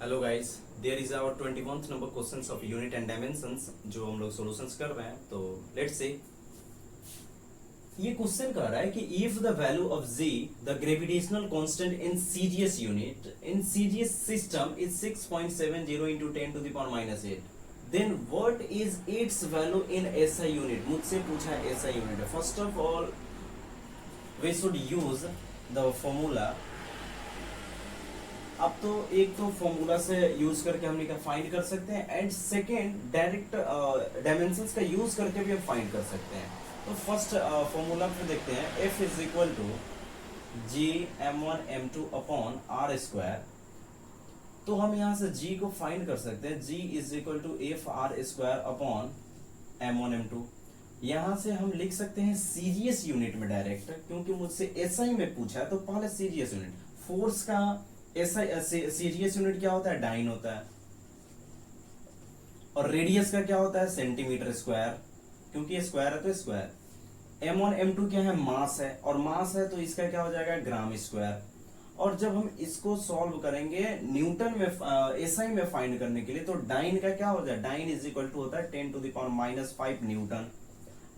Hello guys, there is our 21th number questions of unit and dimensions जो हम लोग solutions कर रहे हैं। तो लेट्स से ये क्वेश्चन कह रहा है कि if the value of z the gravitational constant in CGS unit in CGS system is 6.70 into 10 to the power minus 8, then what is its value in SI unit. मुझसे पूछा है SI unit. First of all we should use the formula. अब तो एक तो formula से use करके हम क्या फाइंड कर सकते हैं, एंड सेकेंड डायरेक्ट डायमेंशंस का यूज करके भी हम फाइंड कर सकते हैं। तो फर्स्ट फॉर्मूला पे देखते हैं, F is equal to G m1 m2 upon R square. तो हम यहाँ से G को फाइंड कर सकते हैं, G is equal to F R square upon m1 m2। यहाँ से हम लिख सकते हैं सीजीएस यूनिट में डायरेक्ट, क्योंकि मुझसे एसआई में पूछा है तो पहले सीजीएस यूनिट। फोर्स का सीजीएस यूनिट क्या होता है, डाइन होता है, और रेडियस का क्या होता है, सेंटीमीटर स्क्वायर, क्योंकि ये स्क्वायर है तो स्क्वायर। m1 m2 क्या है, मास है, और मास है तो इसका क्या हो जाएगा, ग्राम स्क्वायर। और जब हम इसको सॉल्व करेंगे न्यूटन में एसआई में फाइंड करने के लिए, तो डाइन का क्या हो जाए, डाइन इज इक्वल टू होता है 10 to the power -5 newton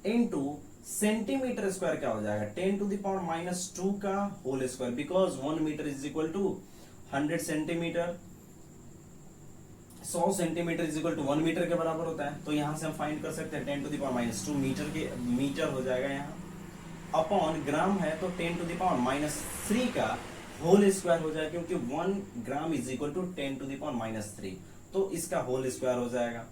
into centimetre square क्या हो जाएगा, 10 to the power -2 का whole square, because 1 metre is equal to 100 centimetre, 100 centimetre is equal to 1 metre के बराबर होता है। तो यहां से हम फाइंड कर सकते हैं 10 to the power -2 मीटर के मीटर हो जाएगा यहाँ, अपॉन ग्राम है तो 10 to the power -3 का होल स्क्वायर हो जाएगा, क्योंकि 1 gram is equal to 10 to the power -3, तो इसका होल स्क्वायर हो जाएगा।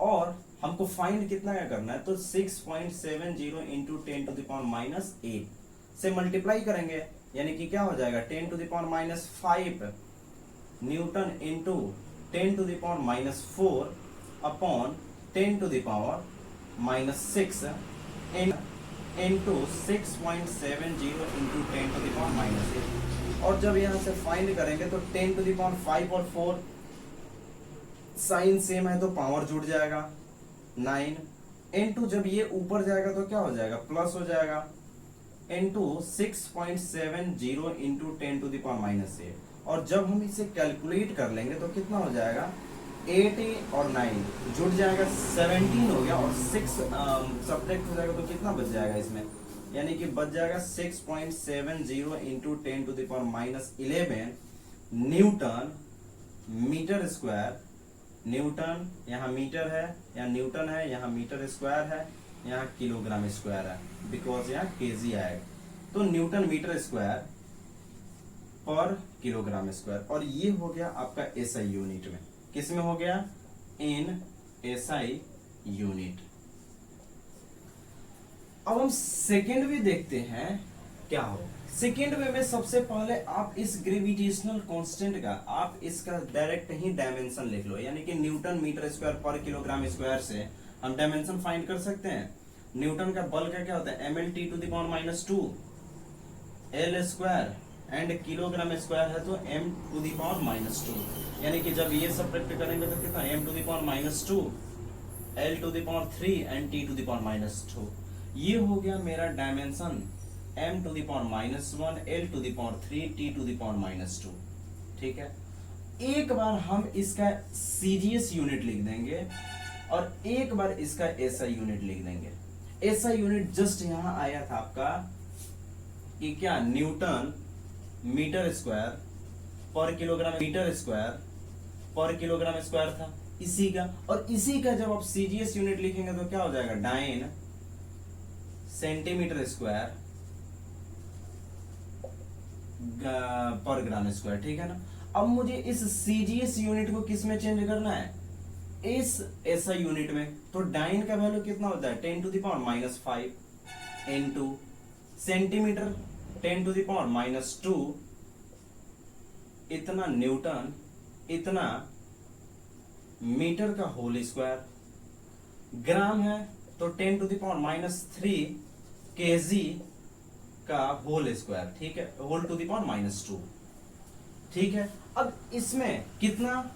और हमको फाइंड कितना क्या करना है, तो 6.70 into 10 to the power -8 से मल्टीप्लाई करेंगे, यानी कि क्या हो जाएगा 10 to the power -5 newton into 10 to the power -4 upon 10 to the power -6 into 6.70 into 10 to the power -8। और जब यहां से फाइंड करेंगे तो 10 to the power 5 और 4 साइन सेम है तो पावर जुड़ जाएगा 9 इंटू, जब ये ऊपर जाएगा तो क्या हो जाएगा, प्लस हो जाएगा, into 6.70 into 10 to the power -8। और जब हम इसे कैलकुलेट कर लेंगे तो कितना हो जाएगा, 8 और 9 जुड़ जाएगा 17 हो गया, और 6 सब्ट्रैक्ट हो जाएगा तो कितना बच जाएगा इसमें, यानी कि बच जाएगा 6.70 into 10 to the power -11 newton metre square. Newton यहाँ मीटर है, यहाँ न्यूटन है, यहाँ मीटर स्क्वायर है, यहाँ किलोग्राम स्क्वायर है, बिकॉज यहाँ केजी आएगा, तो न्यूटन मीटर स्क्वायर पर किलोग्राम स्क्वायर। और ये हो गया आपका एसआई यूनिट में, किस में हो गया, इन एसआई यूनिट। अब हम सेकेंड भी देखते हैं क्या हो। सेकेंड में सबसे पहले आप इस ग्रेविटेशनल कांस्टेंट का आप इसका डायरेक्ट ही डायमेंशन लिख लो, यानी कि न्यूटन मीटर स्क्वायर पर किलोग्राम स्क्वायर से हम डायमेंशन फाइंड कर सकते हैं। न्यूटन का बल का क्या होता है, mlt to the power -2 l square, and kilogram square है तो m to the power -2, यानी कि जब ये सब्ट्रैक्ट करेंगे तो कितना, m to the power -2 l to the power 3 and t to the power -2। ये हो गया मेरा dimension, m to the power -1 l to the power 3 t to the power -2। ठीक है, एक बार हम इसका सीजीएस यूनिट लिख देंगे और एक बार इसका एसआई यूनिट लिख देंगे। एसआई यूनिट जस्ट यहां आया था आपका कि क्या, न्यूटन मीटर स्क्वायर पर किलोग्राम मीटर स्क्वायर पर किलोग्राम स्क्वायर था इसी का, और इसी का जब आप सीजीएस यूनिट लिखेंगे तो क्या हो जाएगा, डाइन सेंटीमीटर स्क्वायर पर ग्राम स्क्वायर। ठीक है ना। अब मुझे इस सीजीएस यूनिट को किस में चेंज करना है, इस एसआई यूनिट में। तो डाइन का वैल्यू कितना होता है, 10 to the power -5 into centimetre 10 to the power -2, इतना न्यूटन, इतना मीटर का होल स्क्वायर, ग्राम है तो 10 to the power -3 केजी का होल स्क्वायर। ठीक है, होल टू द पावर -2। ठीक है, अब इसमें कितना,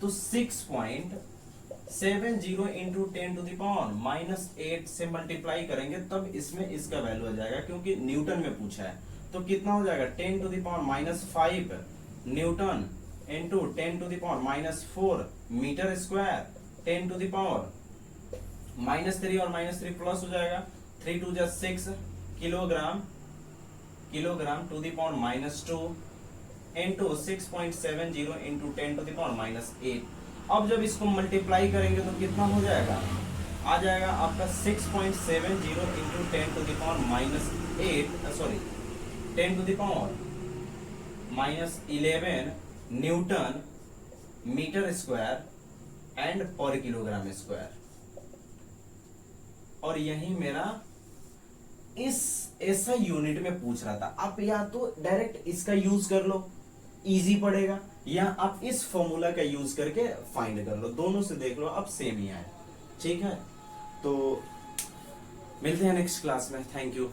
तो 6.70 इंटू 10 to the power -8 से मल्टीप्लाई करेंगे तब इसमें इसका वैल्यू आ जाएगा, क्योंकि न्यूटन में पूछा है। तो कितना हो जाएगा, 10 to the power -5 newton into 10 to the power -4 metre square, 10 to the power -3 और -3 प्लस हो जाएगा, 3 2 जा 6 kilogram, kilogram to the power -2 into 6.70 into 10 to the power -8। अब जब इसको मल्टीप्लाई करेंगे तो कितना हो जाएगा, आ जाएगा आपका 6.70 into 10 to the power -8 sorry 10 to the power -11 newton metre square and पर किलोग्राम स्क्वायर। और यही मेरा इस ऐसा यूनिट में पूछ रहा था। आप या तो डायरेक्ट इसका यूज कर लो, इजी पड़ेगा, या आप इस फॉर्मूला का यूज करके फाइंड कर लो, दोनों से देख लो, अब सेम ही आए। ठीक है, तो मिलते हैं नेक्स्ट क्लास में। Thank you.